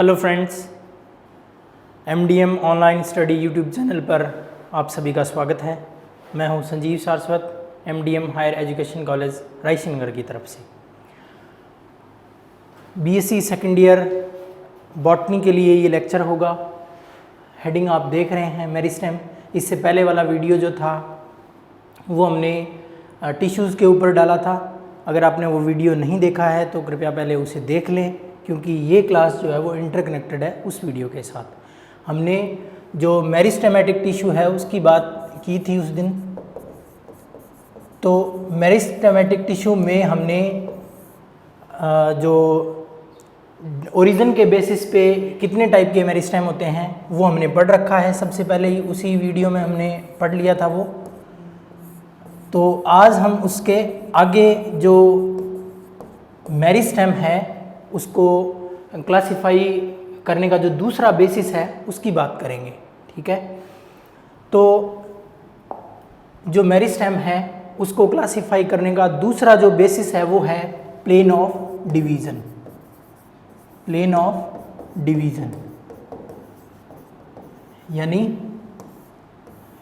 Hello friends, MDM online study YouTube channel पर आप सभी का स्वागत है। मैं हूं Sanjeev Saraswat, MDM higher education college रायसिंगर की तरफ से। BSc सेकेंड ईयर बॉटनी के लिए ये लेक्चर होगा। हेडिंग आप देख रहे हैं मेरिस्टेम। इससे पहले वाला वीडियो जो था वो हमने टिश्यूज़ के ऊपर डाला था। अगर आपने वो वीडियो नहीं देखा है तो कृपया पहले उसे देख लें, क्योंकि ये क्लास जो है वो इंटरकनेक्टेड है उस वीडियो के साथ। हमने जो मेरिस्टेमेटिक टिश्यू है उसकी बात की थी उस दिन। तो मेरिस्टेमेटिक टिश्यू में हमने जो ओरिजिन के बेसिस पे कितने टाइप के मेरिस्टेम होते हैं वो हमने पढ़ रखा है। सबसे पहले ही उसी वीडियो में हमने पढ़ लिया था वो। तो आज हम उसके आगे जो मेरिस्टेम है उसको क्लासिफाई करने का जो दूसरा बेसिस है उसकी बात करेंगे, ठीक है। तो जो मेरिस्टेम है उसको क्लासिफाई करने का दूसरा जो बेसिस है वो है plane of division. Plane of division यानी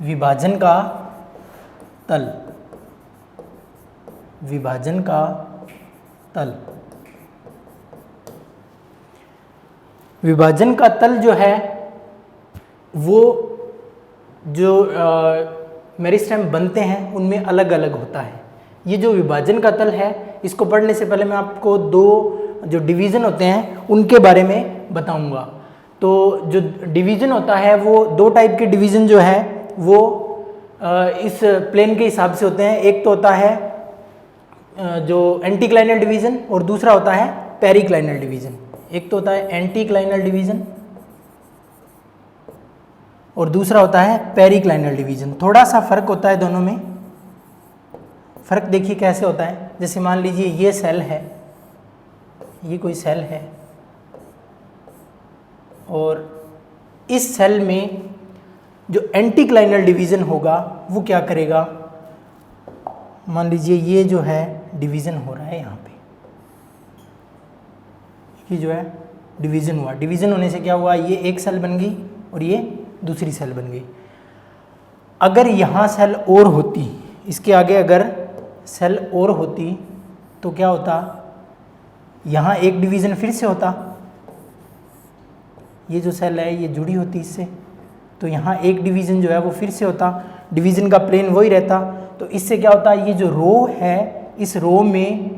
विभाजन का तल। विभाजन का तल। विभाजन का तल जो है वो जो मेरिस्टेम बनते हैं उनमें अलग अलग होता है। ये जो विभाजन का तल है इसको पढ़ने से पहले मैं आपको दो जो डिवीज़न होते हैं उनके बारे में बताऊंगा। तो जो डिवीज़न होता है वो दो टाइप के डिवीज़न जो है वो इस प्लेन के हिसाब से होते हैं। एक तो होता है जो एंटीक्लाइनल डिवीज़न और दूसरा होता है पेरिक्लाइनल डिवीज़न। एक तो होता है एंटीक्लाइनल डिवीज़न और दूसरा होता है पेरिक्लाइनल डिवीज़न। थोड़ा सा फर्क होता है दोनों में। फर्क देखिए कैसे होता है। जैसे मान लीजिए ये सेल है, ये कोई सेल है और इस सेल में जो एंटीक्लाइनल डिवीज़न होगा वो क्या करेगा। मान लीजिए ये जो है डिवीज़न हो रहा है यहाँ पे, ये जो है डिवीज़न हुआ। डिवीज़न होने से क्या हुआ, ये एक सेल बन गई और ये दूसरी सेल बन गई। अगर यहाँ सेल और होती, इसके आगे अगर सेल और होती तो क्या होता, यहाँ एक डिवीज़न फिर से होता। ये जो सेल है ये जुड़ी होती इससे, तो यहाँ एक डिवीज़न जो है वो फिर से होता। डिवीज़न का प्लेन वही रहता। तो इससे क्या होता है, ये जो रो है इस रो में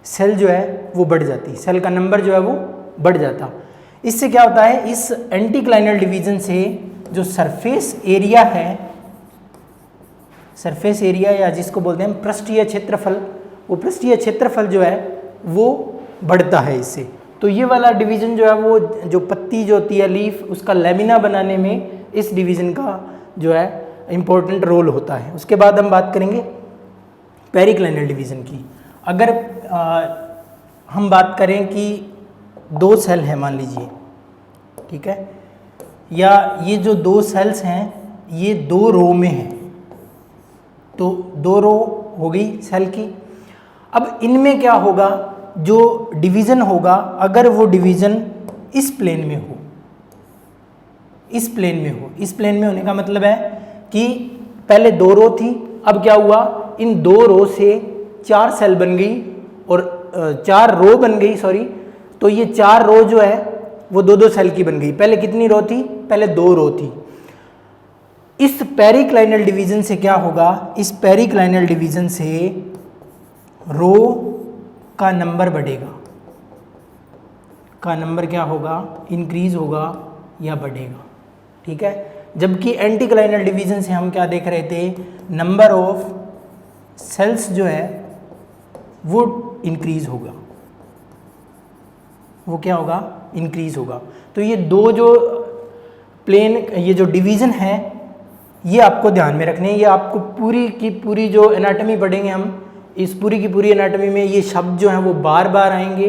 सेल जो है वो बढ़ जाती, सेल का नंबर जो है वो बढ़ जाता। इससे क्या होता है, इस एंटीक्लाइनल डिवीज़न से जो सरफेस एरिया है, सरफेस एरिया या जिसको बोलते हैं पृष्ठीय क्षेत्रफल, वो पृष्ठीय क्षेत्रफल जो है वो बढ़ता है इससे। तो ये वाला डिवीज़न जो है वो जो पत्ती जो होती है लीफ, उसका लेमिना बनाने में इस डिवीज़न का जो है इम्पोर्टेंट रोल होता है। उसके बाद हम बात करेंगे पेरिक्लाइनल डिवीज़न की। अगर हम बात करें कि दो सेल है मान लीजिए, ठीक है, या ये जो दो सेल्स हैं ये दो रो में हैं, तो दो रो हो गई सेल की। अब इनमें क्या होगा, जो डिवीज़न होगा अगर वो डिवीज़न इस प्लेन में हो, इस प्लेन में हो, इस प्लेन में होने का मतलब है कि पहले दो रो थी, अब क्या हुआ, इन दो रो से चार सेल बन गई और चार रो बन गई, सॉरी। तो ये चार रो जो है वो दो दो सेल की बन गई। पहले कितनी रो थी, पहले दो रो थी। इस पेरिक्लाइनल डिवीज़न से क्या होगा, इस पेरिक्लाइनल डिवीज़न से रो का नंबर बढ़ेगा, का नंबर क्या होगा, इंक्रीज होगा या बढ़ेगा, ठीक है। जबकि एंटीक्लाइनल डिवीज़न से हम क्या देख रहे थे, नंबर ऑफ सेल्स जो है वो इंक्रीज होगा, वो क्या होगा, इंक्रीज होगा। तो ये दो जो प्लेन, ये जो डिवीज़न है ये आपको ध्यान में रखने हैं। ये आपको पूरी की पूरी जो एनाटॉमी पढ़ेंगे हम, इस पूरी की पूरी एनाटॉमी में ये शब्द जो हैं वो बार बार आएंगे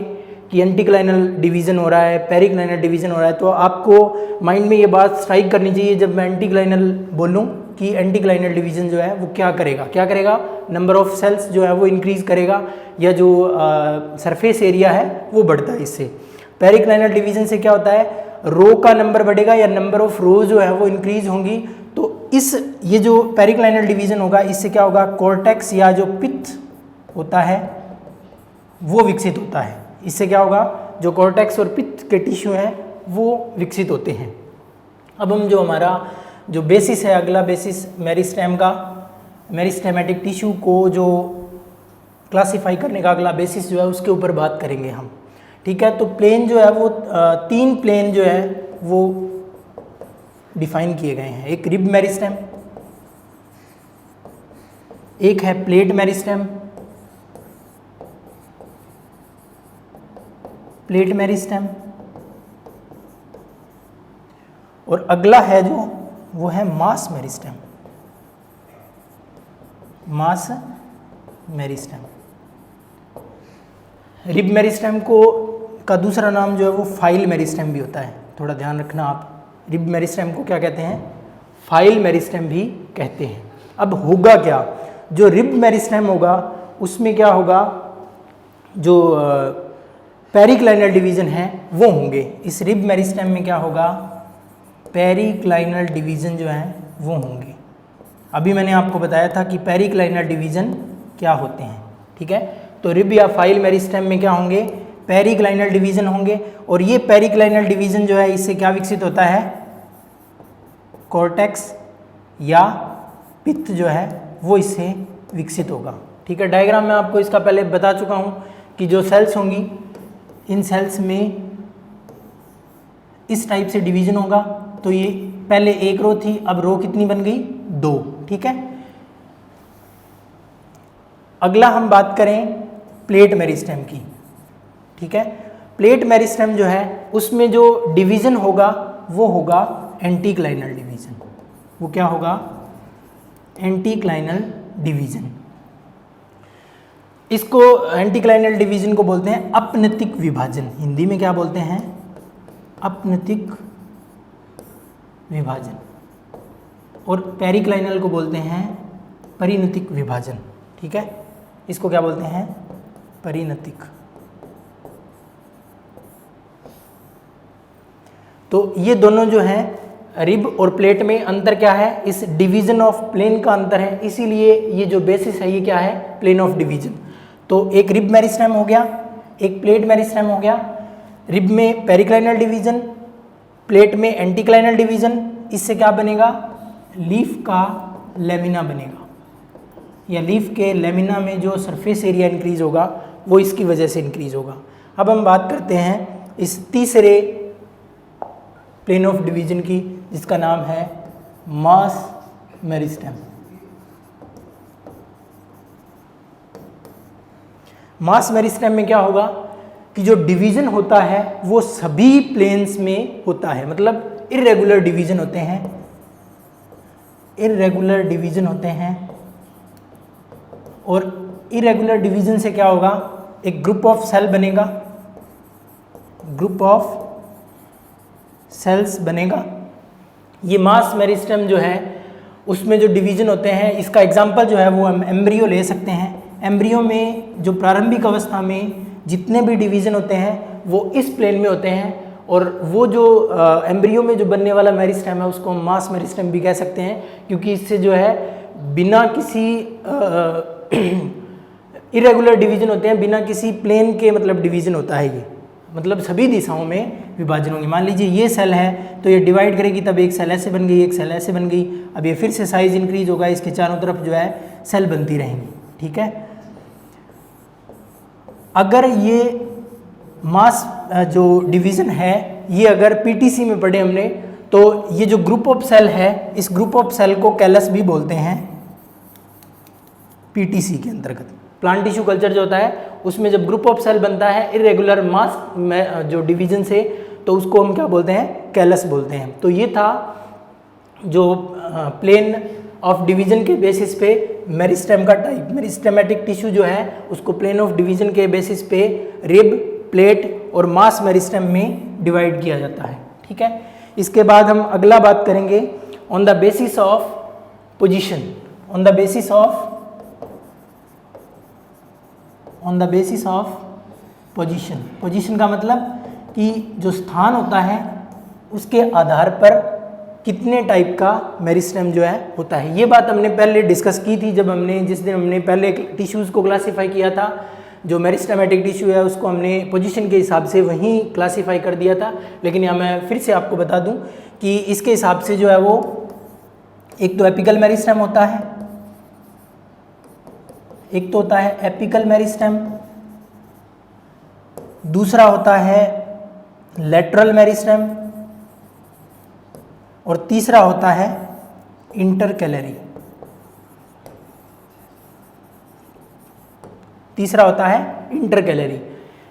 कि एंटीक्लाइनल डिवीज़न हो रहा है, पेरिक्लाइनल डिवीज़न हो रहा है। तो आपको माइंड में ये बात स्ट्राइक करनी चाहिए जब मैं एंटीक्लाइनल बोलूँ कि एंटीक्लाइनल डिवीज़न जो है वो क्या करेगा, क्या करेगा, नंबर ऑफ सेल्स जो है वो इंक्रीज़ करेगा या जो सरफेस एरिया है वो बढ़ता है इससे। पेरिक्लाइनल डिवीजन से क्या होता है, रो का नंबर बढ़ेगा या नंबर ऑफ रो जो है वो इंक्रीज होंगी। तो ये जो पेरिक्लाइनल डिवीजन होगा इससे क्या होगा, कॉर्टेक्स या जो पित्त होता है वो विकसित होता है। इससे क्या होगा, जो कॉर्टेक्स और पित्त के टिश्यू हैं वो विकसित होते हैं। अब हम जो हमारा जो बेसिस है, अगला बेसिस मेरिस्टेम का, मेरिस्टेमेटिक टिश्यू को जो क्लासिफाई करने का अगला बेसिस जो है उसके ऊपर बात करेंगे हम। ठीक है, तो प्लेन जो है वो 3 प्लेन जो है वो डिफाइन किए गए हैं। एक रिब मेरिस्टेम, एक है प्लेट मेरिस्टेम, प्लेट मेरिस्टेम, और अगला है जो वो है मास मेरिस्टेम, मास मेरिस्टेम। रिब मेरिस्टेम को का दूसरा नाम जो है वो फाइल मेरिस्टेम भी होता है, थोड़ा ध्यान रखना आप। रिब मेरिस्टेम को क्या कहते हैं, फाइल मेरिस्टेम भी कहते हैं। अब होगा क्या, जो रिब मेरिस्टेम होगा उसमें क्या होगा, जो पेरिक्लाइनल डिवीजन है वो होंगे। इस रिब मेरिस्टेम में क्या होगा, पेरिक्लाइनल डिवीजन जो है वो होंगे। अभी मैंने आपको बताया था कि पेरिक्लाइनल डिवीजन क्या होते हैं। ठीक है, तो रिब या फाइल मेरिस्टेम में क्या होंगे, पेरिक्लाइनल डिवीजन होंगे। और ये पेरिक्लाइनल डिवीजन जो है इससे क्या विकसित होता है, कॉर्टेक्स या पित्त जो है वो इससे विकसित होगा। ठीक है, डायग्राम में आपको इसका पहले बता चुका हूँ कि जो सेल्स होंगी इन सेल्स में इस टाइप से डिवीजन होगा। तो ये पहले एक रो थी, अब रो कितनी बन गई, 2। ठीक है, अगला हम बात करें प्लेट मेरिस्टेम की। ठीक है, प्लेट मेरिस्टेम जो है उसमें जो डिवीजन होगा वो होगा एंटीक्लाइनल डिवीजन। वो क्या होगा, एंटीक्लाइनल डिवीजन। इसको एंटीक्लाइनल डिवीजन को बोलते हैं अपनतिक विभाजन। हिंदी में क्या बोलते हैं, अपनतिक विभाजन। और पेरिक्लाइनल को बोलते हैं परिणतिक विभाजन। ठीक है, इसको क्या बोलते हैं, परिणतिक। तो ये दोनों जो हैं रिब और प्लेट में अंतर क्या है, इस डिवीजन ऑफ प्लेन का अंतर है। इसीलिए ये जो बेसिस है ये क्या है, प्लेन ऑफ डिवीजन। तो एक रिब मेरिस्टेम हो गया, एक प्लेट मेरिस्टेम हो गया। रिब में पेरिक्लाइनल डिवीजन, प्लेट में एंटीक्लाइनल डिवीजन। इससे क्या बनेगा, लीफ का लेमिना बनेगा, या लीफ के लेमिना में जो सरफेस एरिया इंक्रीज होगा वो इसकी वजह से इंक्रीज होगा। अब हम बात करते हैं इस तीसरे प्लेन ऑफ डिवीजन की, जिसका नाम है मास मेरिस्टेम। मास मेरिस्टेम में क्या होगा कि जो डिवीजन होता है वो सभी प्लेन्स में होता है, मतलब इर्रेगुलर डिवीजन होते हैं, इर्रेगुलर डिवीजन होते हैं। और इरेगुलर डिवीजन से क्या होगा, एक ग्रुप ऑफ सेल बनेगा, ग्रुप ऑफ सेल्स बनेगा। ये मास मेरिस्टेम जो है उसमें जो डिवीजन होते हैं, इसका एग्जांपल जो है वो हम एम्ब्रियो ले सकते हैं। एम्ब्रियो में जो प्रारंभिक अवस्था में जितने भी डिवीजन होते हैं वो इस प्लेन में होते हैं, और वो जो एम्ब्रियो में जो बनने वाला मेरिस्टेम है उसको हम मास मेरिस्टेम भी कह सकते हैं, क्योंकि इससे जो है बिना किसी इरेगुलर डिवीजन होते हैं, बिना किसी प्लेन के मतलब डिवीजन होता है ये, मतलब सभी दिशाओं में विभाजन होंगे। मान लीजिए ये सेल है तो ये डिवाइड करेगी, तब एक सेल ऐसे बन गई, एक सेल ऐसे बन गई। अब ये फिर से साइज इंक्रीज होगा, इसके चारों तरफ जो है सेल बनती रहेंगी। ठीक है, अगर ये मास जो डिवीजन है ये अगर पीटीसी में पढ़े हमने, तो ये जो ग्रुप ऑफ सेल है इस ग्रुप ऑफ सेल को कैलस भी बोलते हैं पीटीसी के अंतर्गत। प्लांट टिश्यू कल्चर जो होता है उसमें जब ग्रुप ऑफ सेल बनता है इरेगुलर मास में जो डिवीजन से, तो उसको हम क्या बोलते हैं, कैलस बोलते हैं। तो ये था जो प्लेन ऑफ डिवीजन के बेसिस पे मेरिस्टेम का टाइप। मेरिस्टेमेटिक टिश्यू जो है उसको प्लेन ऑफ डिवीजन के बेसिस पे रिब, प्लेट और मास मेरिस्टेम में डिवाइड किया जाता है। ठीक है, इसके बाद हम अगला बात करेंगे on the basis of position. On the basis of position. Position का मतलब कि जो स्थान होता है उसके आधार पर कितने टाइप का मेरिस्टेम जो है होता है। ये बात हमने पहले डिस्कस की थी जब जिस दिन हमने पहले टिश्यूज़ को क्लासीफाई किया था। जो मेरिस्टेमेटिक टिश्यू है उसको हमने पोजीशन के हिसाब से वहीं क्लासीफाई कर दिया था, लेकिन यहाँ मैं फिर से आपको बता दूं कि इसके हिसाब से जो है वो एक तो एपिकल मेरिस्टेम होता है, एक तो होता है एपिकल मेरिस्टेम, दूसरा होता है लेटरल मेरिस्टेम और तीसरा होता है इंटरकैलरी। तीसरा होता है इंटरकैलरी।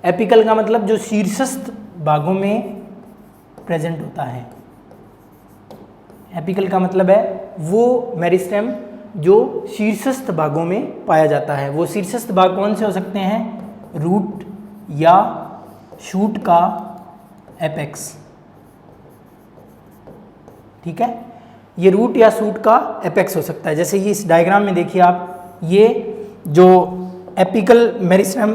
एपिकल का मतलब जो शीर्षस्थ भागों में प्रेजेंट होता है। एपिकल का मतलब है वो मेरिस्टेम जो शीर्षस्थ भागों में पाया जाता है। वो शीर्षस्थ भाग कौन से हो सकते हैं? रूट या शूट का एपेक्स। ठीक है, ये रूट या शूट का एपेक्स हो सकता है। जैसे ये इस डायग्राम में देखिए आप, ये जो एपिकल मेरिस्टेम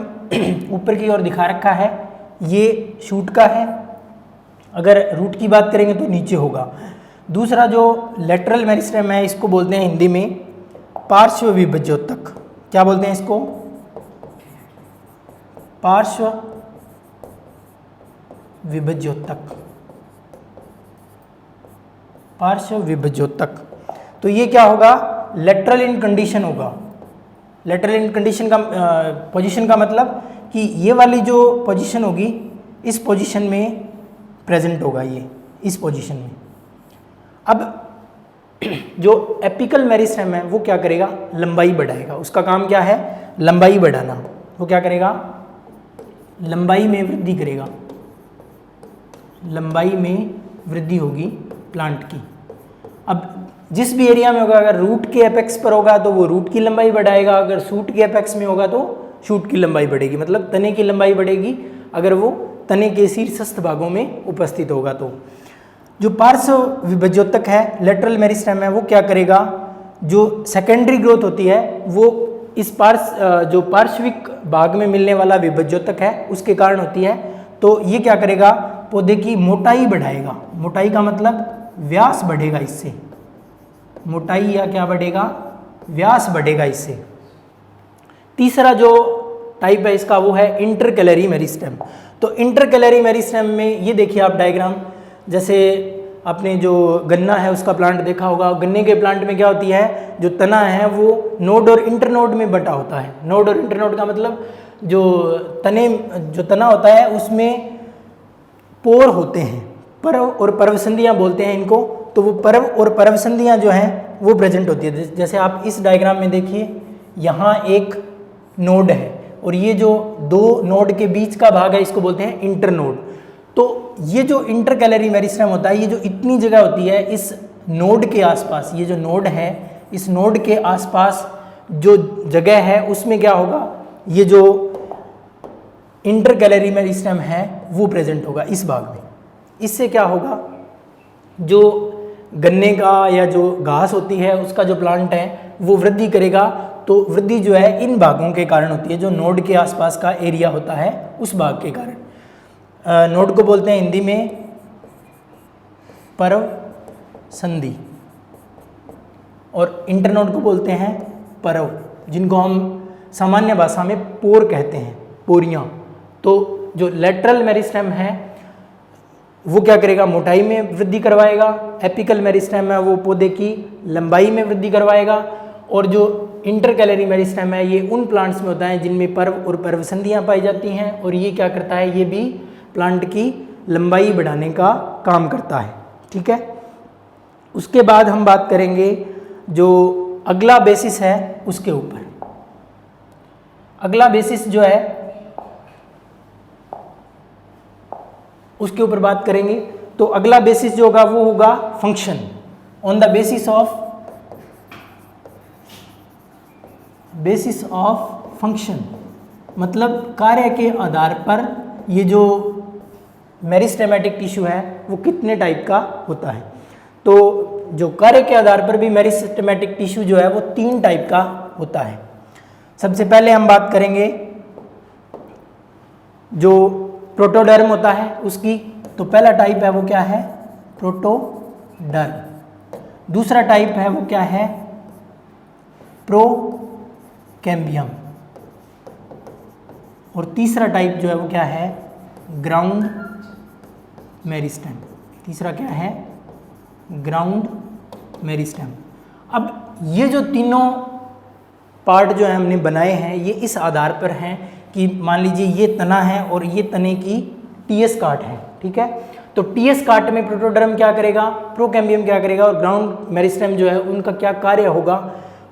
ऊपर की ओर दिखा रखा है ये शूट का है। अगर रूट की बात करेंगे तो नीचे होगा। दूसरा जो लेटरल मेरिस्टेम है इसको बोलते हैं हिंदी में पार्श्व विभज्योतक। क्या बोलते हैं इसको? पार्श्व विभज्योतक। पार्श्व विभज्योतक। तो ये क्या होगा? लेटरल इन कंडीशन होगा। लेटरल इन कंडीशन का पोजीशन का मतलब कि ये वाली जो पोजीशन होगी इस पोजीशन में प्रेजेंट होगा, ये इस पोजीशन में। अब जो एपिकल मेरिस्टेम है वो क्या करेगा? लंबाई बढ़ाएगा। उसका काम क्या है? लंबाई बढ़ाना। वो क्या करेगा? लंबाई में वृद्धि करेगा। लंबाई में वृद्धि होगी प्लांट की। अब जिस भी एरिया में होगा, अगर रूट के एपेक्स पर होगा तो वो रूट की लंबाई बढ़ाएगा, अगर शूट के एपेक्स में होगा तो शूट की लंबाई बढ़ेगी, मतलब तने की लंबाई बढ़ेगी अगर वो तने के शीर्षस्थ भागों में उपस्थित होगा। तो जो पार्श्व विभज्योतक है, लेटरल मेरिस्टेम है, वो क्या करेगा? जो सेकेंडरी ग्रोथ होती है वो इस जो पार्श्विक भाग में मिलने वाला विभज्योतक है उसके कारण होती है। तो ये क्या करेगा? पौधे की मोटाई बढ़ाएगा। मोटाई का मतलब व्यास बढ़ेगा इससे। मोटाई या क्या बढ़ेगा? व्यास बढ़ेगा इससे। तीसरा जो टाइप है इसका वो है इंटरकैलरी मेरिस्टेम। तो इंटरकैलरी मेरिस्टेम में ये देखिए आप डायग्राम, जैसे आपने जो गन्ना है उसका प्लांट देखा होगा। गन्ने के प्लांट में क्या होती है? जो तना है वो नोड और इंटरनोड में बटा होता है। नोड और इंटरनोड का मतलब जो तना होता है उसमें पोर होते हैं, पर्व और पर्वसंधियाँ बोलते हैं इनको। तो वो पर्व और पर्वसंधियाँ जो हैं वो प्रेजेंट होती है। जैसे आप इस डायग्राम में देखिए, यहाँ एक नोड है और ये जो दो नोड के बीच का भाग है इसको बोलते हैं इंटरनोड। तो ये जो इंटरकैलरी मेरिस्टेम होता है, ये जो इतनी जगह होती है इस नोड के आसपास, ये जो नोड है इस नोड के आसपास जो जगह है उसमें क्या होगा? ये जो इंटरकैलरी मेरिस्टेम है वो प्रेजेंट होगा इस भाग में। इससे क्या होगा? जो गन्ने का या जो घास होती है उसका जो प्लांट है वो वृद्धि करेगा। तो वृद्धि जो है इन भागों के कारण होती है, जो नोड के आसपास का एरिया होता है उस भाग के कारण। नोड को बोलते हैं हिंदी में पर्व संधि और इंटरनोड को बोलते हैं पर्व, जिनको हम सामान्य भाषा में पोर कहते हैं, पोरियां। तो जो लेटरल मेरिस्टेम है वो क्या करेगा? मोटाई में वृद्धि करवाएगा। एपिकल मेरिस्टेम है वो पौधे की लंबाई में वृद्धि करवाएगा। और जो इंटरकैलरी मेरिस्टेम है ये उन प्लांट्स में होता है जिनमें पर्व और पर्वसंधियाँ पाई जाती हैं, और ये क्या करता है? ये भी प्लांट की लंबाई बढ़ाने का काम करता है। ठीक है, उसके बाद हम बात करेंगे जो अगला बेसिस है उसके ऊपर। अगला बेसिस जो है उसके ऊपर बात करेंगे। तो अगला बेसिस जो होगा वो होगा function. On the basis of function, मतलब कार्य के आधार पर ये जो मेरिस्टेमेटिक टिश्यू है वो कितने टाइप का होता है। तो जो कार्य के आधार पर भी मेरिस्टेमेटिक टिश्यू जो है वो 3 टाइप का होता है। सबसे पहले हम बात करेंगे जो प्रोटोडर्म होता है उसकी, तो पहला टाइप है वो क्या है, प्रोटोडर्म। दूसरा टाइप है वो क्या है, प्रोकैम्बियम। और तीसरा टाइप जो है वो क्या है, ग्राउंड मेरिस्टेम। तीसरा क्या है, ग्राउंड मेरिस्टेम। अब ये जो तीनों पार्ट जो है हमने बनाए हैं ये इस आधार पर हैं कि मान लीजिए ये तना है और ये तने की टीएस काट है, ठीक है। तो टीएस काट में प्रोटोडर्म क्या करेगा, प्रोकैम्बियम क्या करेगा और ग्राउंड मेरिस्टेम जो है उनका क्या कार्य होगा।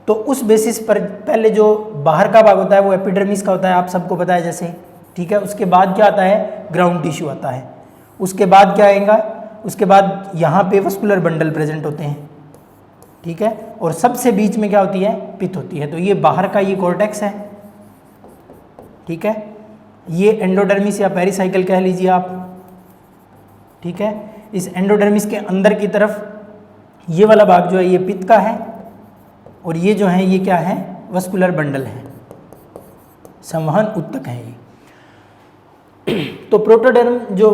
तो उस बेसिस पर पहले जो बाहर का भाग होता है वो एपिडर्मिस का होता है, आप सबको पता है जैसे, ठीक है। उसके बाद क्या आता है, ग्राउंड टिश्यू आता है। उसके बाद क्या आएगा, उसके बाद यहाँ पे वस्कुलर बंडल प्रेजेंट होते हैं, ठीक है। और सबसे बीच में क्या होती है, पिथ होती है। तो ये बाहर का ये कॉर्टेक्स है, ठीक है। ये एंडोडर्मिस या पेरिसाइकल कह लीजिए आप, ठीक है। इस एंडोडर्मिस के अंदर की तरफ ये वाला भाग जो है ये पित्त का है और ये जो है ये क्या है, वस्कुलर बंडल है, संवहन ऊतक है ये। तो प्रोटोडर्म जो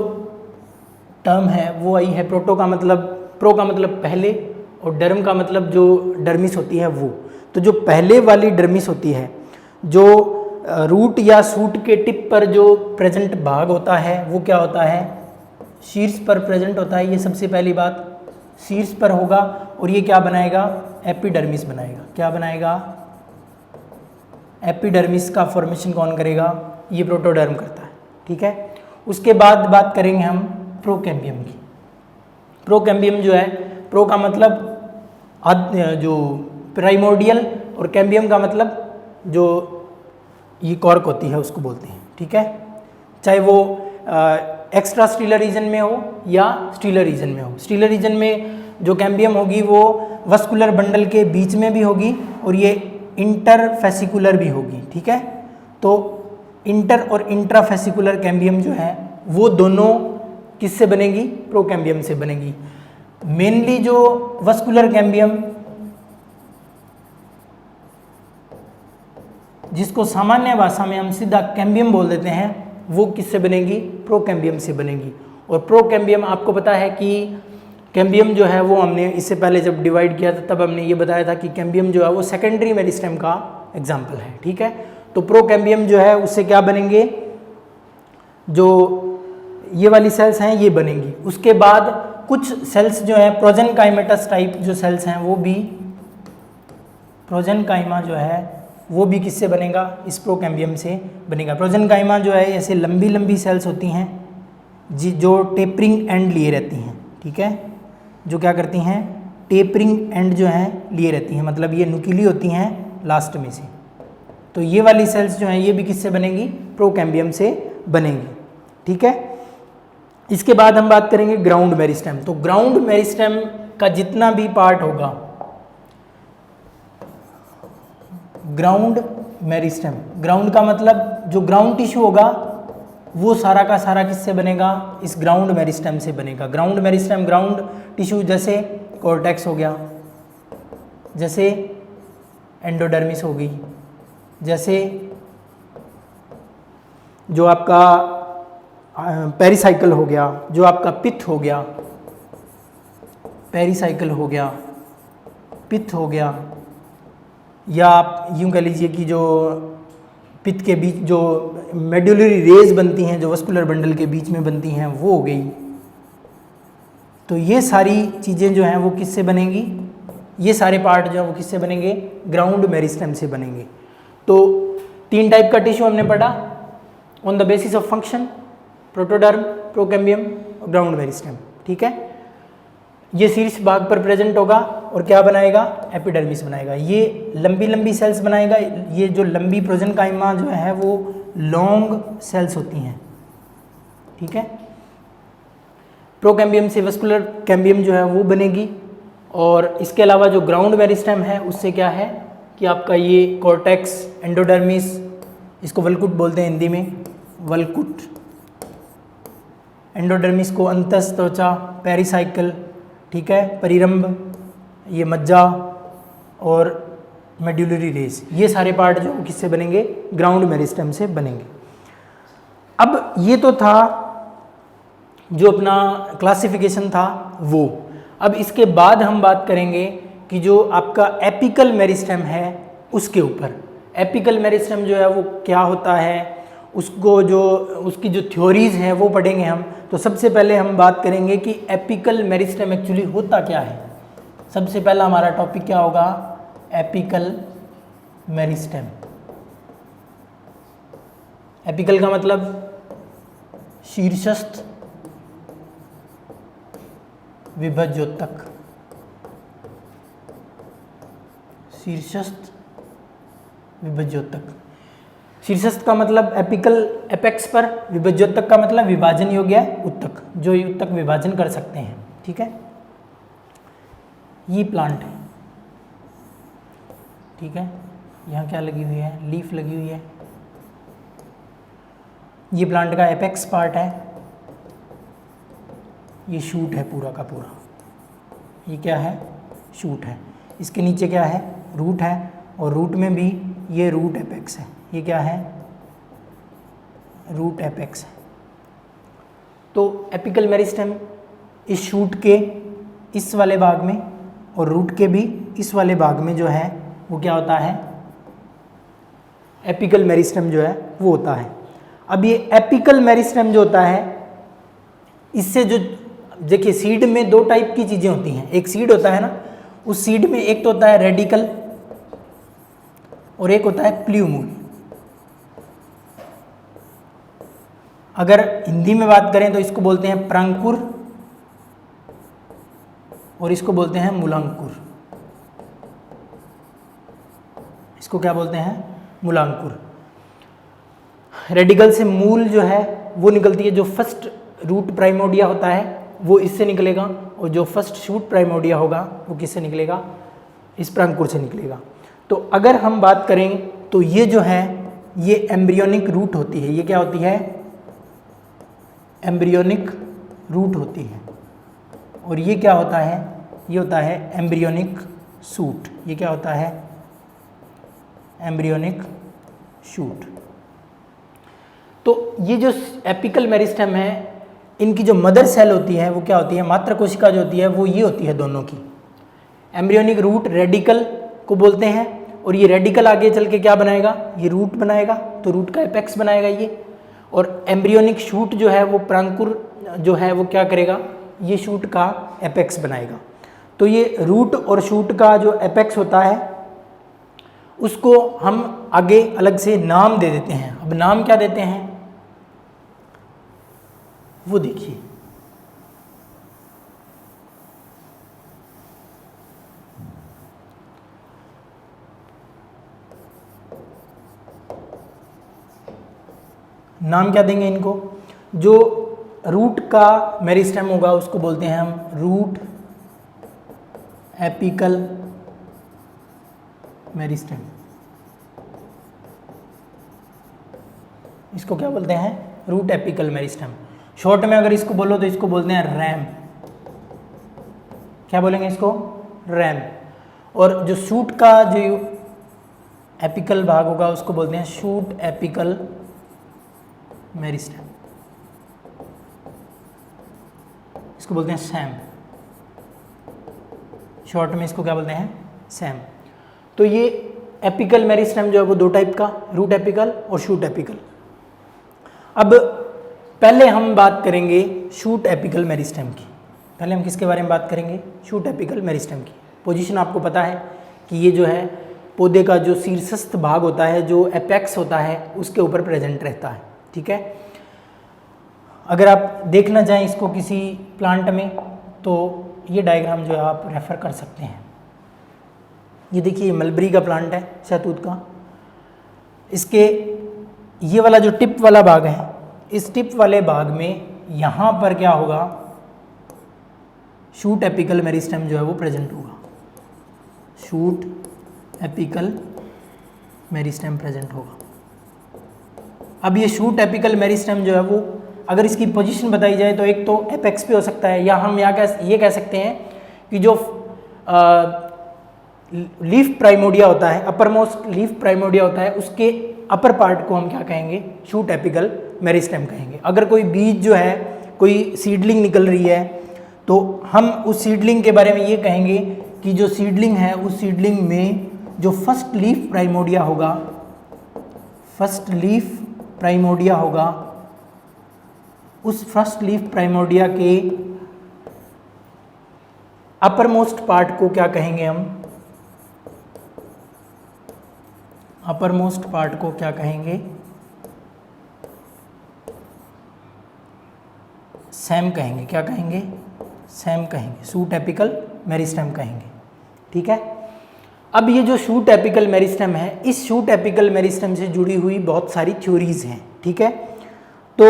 टर्म है वो आई है, प्रोटो का मतलब, प्रो का मतलब पहले और डर्म का मतलब जो डर्मिस होती है वो। तो जो पहले वाली डर्मिस होती है, जो रूट या सूट के टिप पर जो प्रेजेंट भाग होता है वो क्या होता है, शीर्ष पर प्रेजेंट होता है। ये सबसे पहली बात, शीर्ष पर होगा और ये क्या बनाएगा, एपिडर्मिस बनाएगा। क्या बनाएगा, एपिडर्मिस का फॉर्मेशन कौन करेगा, ये प्रोटोडर्म करता है, ठीक है। उसके बाद बात करेंगे हम प्रोकैम्बियम की। प्रोकैम्बियम जो है, प्रो का मतलब जो प्राइमोर्डियल और कैम्बियम का मतलब जो ये कॉर्क होती है उसको बोलते हैं, ठीक है। चाहे वो एक्स्ट्रा स्टीलर रीजन में हो या स्टीलर रीजन में हो। स्टीलर रीजन में जो कैम्बियम होगी वो वस्कुलर बंडल के बीच में भी होगी और ये इंटरफेसिकुलर भी होगी, ठीक है। तो इंटर और इंट्राफेसिकुलर कैम्बियम जो है वो दोनों किससे बनेगी, प्रोकैम्बियम से बनेगी। मेनली जो वस्कुलर कैम्बियम, जिसको सामान्य भाषा में हम सीधा कैम्बियम बोल देते हैं, वो किससे बनेगी, प्रोकैम्बियम से बनेगी। और प्रोकैम्बियम आपको पता है कि कैम्बियम जो है वो हमने इससे पहले जब डिवाइड किया था तब हमने ये बताया था कि कैम्बियम जो है वो सेकेंडरी मेरिस्टेम का एग्जाम्पल है, ठीक है। तो प्रोकैम्बियम जो है उससे क्या बनेंगे, जो ये वाली सेल्स हैं ये बनेंगी। उसके बाद कुछ सेल्स जो है प्रोजेनकाइमेटस टाइप जो सेल्स हैं वो भी, प्रोजेनकाइमा जो है वो भी किससे बनेगा, इस प्रोकैम्बियम से बनेगा। प्रोजेनकाइमा जो है ऐसे लंबी लंबी सेल्स होती हैं जो टेपरिंग एंड लिए रहती हैं, ठीक है। जो क्या करती हैं, टेपरिंग एंड जो है लिए रहती हैं, मतलब ये नुकीली होती हैं लास्ट में से। तो ये वाली सेल्स जो हैं ये भी किससे बनेंगी, प्रोकैम्बियम से बनेंगी, ठीक है। इसके बाद हम बात करेंगे ग्राउंड मेरिस्टेम। तो ग्राउंड मेरिस्टेम का जितना भी पार्ट होगा, ग्राउंड मेरिस्टेम, ग्राउंड का मतलब जो ग्राउंड टिश्यू होगा वो सारा का सारा किससे बनेगा, इस ग्राउंड मेरिस्टेम से बनेगा। ग्राउंड मेरिस्टेम, ग्राउंड टिश्यू जैसे कॉर्टेक्स हो गया, जैसे एंडोडर्मिस हो गई, जैसे जो आपका पेरिसाइकल हो गया, जो आपका पित्त हो गया, पेरिसाइकल हो गया, पित्त हो गया, या आप यूँ कह लीजिए कि जो पित्त के बीच जो मेडुलरी रेज बनती हैं, जो वस्कुलर बंडल के बीच में बनती हैं, वो हो गई। तो ये सारी चीज़ें जो हैं वो किससे बनेंगी, ये सारे पार्ट जो हैं वो किससे बनेंगे, ग्राउंड मेरिस्टेम से बनेंगे। तो 3 टाइप का टिश्यू हमने पढ़ा on the basis of function, protoderm, procambium और ग्राउंड मेरिस्टेम, ठीक है। ये शीर्ष भाग पर प्रेजेंट होगा और क्या बनाएगा, एपिडर्मिस बनाएगा। ये लंबी लंबी सेल्स बनाएगा। ये जो लंबी प्रोजेनकाइमा जो है वो लॉन्ग सेल्स होती हैं, ठीक है। प्रोकैम्बियम से वस्कुलर कैम्बियम जो है वो बनेगी। और इसके अलावा जो ग्राउंड मेरिस्टेम है उससे क्या है कि आपका ये कॉर्टेक्स, एंडोडर्मिस, इसको वल्कुट बोलते हैं हिंदी में, वल्कुट, एंडोडर्मिस को अंतस्थ त्वचा, पेरिसाइकल, ठीक है, परिरंभ, ये मज्जा और मेडुलरी रेस, ये सारे पार्ट जो किससे बनेंगे, ग्राउंड मेरिस्टेम से बनेंगे। अब ये तो था जो अपना क्लासिफिकेशन था वो। अब इसके बाद हम बात करेंगे कि जो आपका एपिकल मेरिस्टेम है उसके ऊपर। एपिकल मेरिस्टेम जो है वो क्या होता है, उसको जो उसकी जो थ्योरीज हैं वो पढ़ेंगे हम। तो सबसे पहले हम बात करेंगे कि एपिकल मेरिस्टेम एक्चुअली होता क्या है। सबसे पहला हमारा टॉपिक क्या होगा, एपिकल मेरिस्टेम। एपिकल का मतलब शीर्षस्थ विभज्योतक, शीर्षस्थ विभज्योतक। शीर्षस्थ का मतलब एपिकल एपेक्स पर, विभज्योतक का मतलब विभाजन योग्य उत्तक, जो उत्तक विभाजन कर सकते हैं। ठीक है, ये प्लांट है। ठीक है, यहाँ क्या लगी हुई है, लीफ लगी हुई है। ये प्लांट का एपेक्स पार्ट है, ये शूट है पूरा का पूरा। ये क्या है, शूट है। इसके नीचे क्या है, रूट है, और रूट में भी ये रूट एपेक्स है। ये क्या है, रूट एपेक्स है। तो एपिकल मेरिस्टेम इस शूट के इस वाले भाग में और रूट के भी इस वाले भाग में जो है वो क्या होता है, एपिकल मेरिस्टेम जो है वो होता है। अब ये एपिकल मेरिस्टेम जो होता है, इससे जो देखिए सीड में दो टाइप की चीज़ें होती हैं। एक सीड होता है ना, उस सीड में एक तो होता है रेडिकल और एक होता है प्ल्यूमूल। अगर हिंदी में बात करें तो इसको बोलते हैं प्रांकुर और इसको बोलते हैं मूलांकुर। इसको क्या बोलते हैं, मूलांकुर। रेडिकल से मूल जो है वो निकलती है, जो फर्स्ट रूट प्राइमोडिया होता है वो इससे निकलेगा, और जो फर्स्ट शूट प्राइमोडिया होगा वो किससे निकलेगा, इस प्रांकुर से निकलेगा। तो अगर हम बात करें तो ये जो है ये एम्ब्रियोनिक रूट होती है। ये क्या होती है, एम्ब्रियोनिक रूट होती है। और ये क्या होता है, ये होता है एम्ब्रियोनिक शूट। ये क्या होता है, एम्ब्रियोनिक शूट। तो ये जो एपिकल मेरिस्टेम है, इनकी जो मदर सेल होती है वो क्या होती है, मात्र कोशिका जो होती है वो ये होती है दोनों की। एम्ब्रियोनिक रूट रेडिकल को बोलते हैं, और ये रेडिकल आगे चल के क्या बनाएगा, ये रूट बनाएगा, तो रूट का एपेक्स बनाएगा ये। और एम्ब्रियोनिक शूट जो है वो प्रांकुर जो है वो क्या करेगा, ये शूट का एपेक्स बनाएगा। तो ये रूट और शूट का जो एपेक्स होता है उसको हम आगे अलग से नाम दे देते हैं। अब नाम क्या देते हैं वो देखिए। नाम क्या देंगे इनको, जो रूट का मेरिस्टेम होगा उसको बोलते हैं हम रूट एपिकल मेरिस्टेम। इसको क्या बोलते हैं, रूट एपिकल मेरिस्टेम। शॉर्ट में अगर इसको बोलो तो इसको बोलते हैं रैम। क्या बोलेंगे इसको, रैम। और जो शूट का जो एपिकल भाग होगा उसको बोलते हैं शूट एपिकल मेरिस्टेम। इसको बोलते हैं सैम। शॉर्ट में इसको क्या बोलते हैं, सैम। तो ये एपिकल मेरिस्टेम जो है वो दो टाइप का, रूट एपिकल और शूट एपिकल। अब पहले हम बात करेंगे शूट एपिकल मेरिस्टेम की। पहले हम किसके बारे में बात करेंगे, शूट एपिकल मेरिस्टेम की। पोजीशन आपको पता है कि ये जो है पौधे का जो शीर्षस्थ भाग होता है, जो एपेक्स होता है, उसके ऊपर प्रेजेंट रहता है। ठीक है, अगर आप देखना चाहें इसको किसी प्लांट में तो ये डायग्राम जो है आप रेफर कर सकते हैं। ये देखिए मलबरी का प्लांट है, शहतूत का। इसके ये वाला जो टिप वाला भाग है, इस टिप वाले भाग में यहाँ पर क्या होगा, शूट एपिकल मेरिस्टेम जो है वो प्रेजेंट होगा। शूट एपिकल मेरिस्टेम प्रेजेंट होगा। अब ये शूट एपिकल मेरिस्टेम जो है वो अगर इसकी पोजीशन बताई जाए तो एक तो एपेक्स पे हो सकता है, या हम ये कह सकते हैं कि जो लीफ प्राइमोडिया होता है, अपर मोस्ट लीफ प्राइमोडिया होता है, उसके अपर पार्ट को हम क्या कहेंगे, शूट एपिकल मेरिस्टेम कहेंगे। अगर कोई बीज जो है, कोई सीडलिंग निकल रही है, तो हम उस सीडलिंग के बारे में ये कहेंगे कि जो सीडलिंग है उस सीडलिंग में जो फर्स्ट लीफ प्राइमोडिया होगा, फर्स्ट लीफ प्राइमोडिया होगा, उस फर्स्ट लीफ प्राइमोडिया के अपर मोस्ट पार्ट को क्या कहेंगे हम, अपर मोस्ट पार्ट को क्या कहेंगे, सैम कहेंगे। क्या कहेंगे? सैम कहेंगे, शूट एपिकल मेरिस्टेम कहेंगे। ठीक है। अब ये जो शूट एपिकल मेरिस्टेम है, इस शूट एपिकल मेरिस्टेम से जुड़ी हुई बहुत सारी थ्योरीज हैं। ठीक है। तो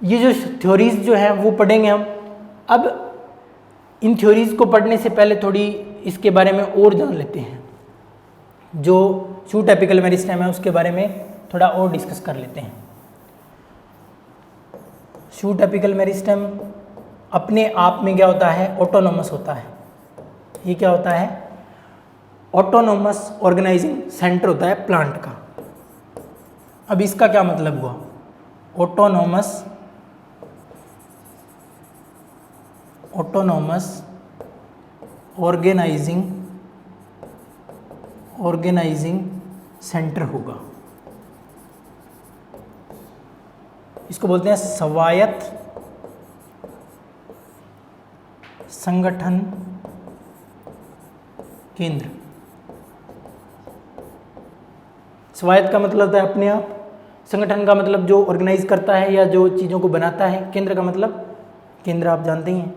ये जो थ्योरीज जो हैं वो पढ़ेंगे हम। अब इन थ्योरीज को पढ़ने से पहले थोड़ी इसके बारे में और जान लेते हैं। जो शूट एपिकल मेरिस्टेम है उसके बारे में थोड़ा और डिस्कस कर लेते हैं। शूट एपिकल मेरिस्टेम अपने आप में क्या होता है? ऑटोनोमस होता है। ये क्या होता है? ऑटोनोमस ऑर्गेनाइजिंग सेंटर होता है प्लांट का। अब इसका क्या मतलब हुआ? ऑटोनोमस ऑर्गेनाइजिंग सेंटर होगा। इसको बोलते हैं स्वायत्त संगठन केंद्र। स्वायत्त का मतलब होता है अपने आप, संगठन का मतलब जो ऑर्गेनाइज करता है या जो चीज़ों को बनाता है, केंद्र का मतलब केंद्र आप जानते ही हैं।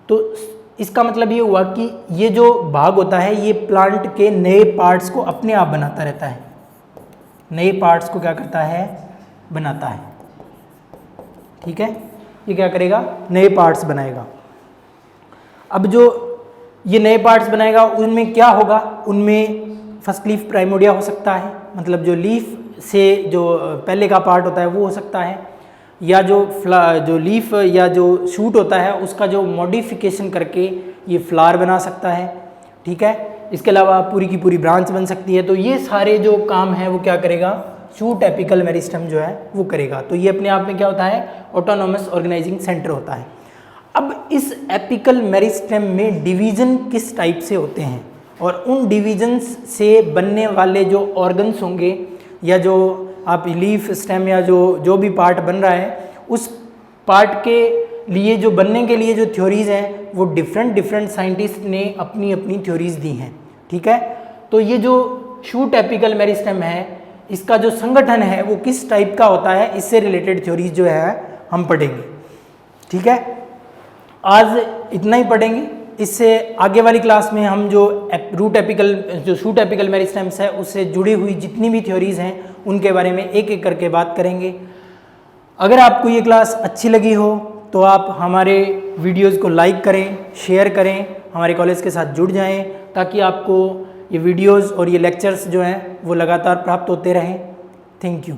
तो इसका मतलब ये हुआ कि ये जो भाग होता है ये प्लांट के नए पार्ट्स को अपने आप बनाता रहता है। नए पार्ट्स को क्या करता है? बनाता है। ठीक है। ये क्या करेगा? नए पार्ट्स बनाएगा। अब जो ये नए पार्ट्स बनाएगा उनमें क्या होगा? उनमें फर्स्ट लीफ प्राइमोडिया हो सकता है, मतलब जो लीफ से जो पहले का पार्ट होता है वो हो सकता है, या जो लीफ या जो शूट होता है उसका जो मॉडिफिकेशन करके ये फ्लावर बना सकता है। ठीक है। इसके अलावा पूरी की पूरी ब्रांच बन सकती है। तो ये सारे जो काम है वो क्या करेगा? शूट एपिकल मेरिस्टेम जो है वो करेगा। तो ये अपने आप में क्या होता है? ऑटोनोमस ऑर्गेनाइजिंग सेंटर होता है। अब इस एपिकल मेरिस्टेम में डिवीजन किस टाइप से होते हैं और उन डिवीजन्स से बनने वाले जो ऑर्गन्स होंगे या जो आप लीफ स्टेम या जो भी पार्ट बन रहा है उस पार्ट के लिए जो बनने के लिए जो थ्योरीज हैं वो डिफरेंट साइंटिस्ट ने अपनी अपनी थ्योरीज दी हैं। ठीक है। तो ये जो शूट एपिकल मेरिस्टेम है इसका जो संगठन है वो किस टाइप का होता है, इससे रिलेटेड थ्योरीज जो है हम पढ़ेंगे। ठीक है। आज इतना ही पढ़ेंगे। इससे आगे वाली क्लास में हम जो शूट एपिकल मेरिस्टेम्स है उससे जुड़ी हुई जितनी भी थ्योरीज हैं उनके बारे में एक एक करके बात करेंगे। अगर आपको ये क्लास अच्छी लगी हो तो आप हमारे वीडियोज़ को लाइक करें, शेयर करें, हमारे कॉलेज के साथ जुड़ जाएं ताकि आपको ये वीडियोज़ और ये लेक्चर्स जो हैं वो लगातार प्राप्त होते रहें। Thank you.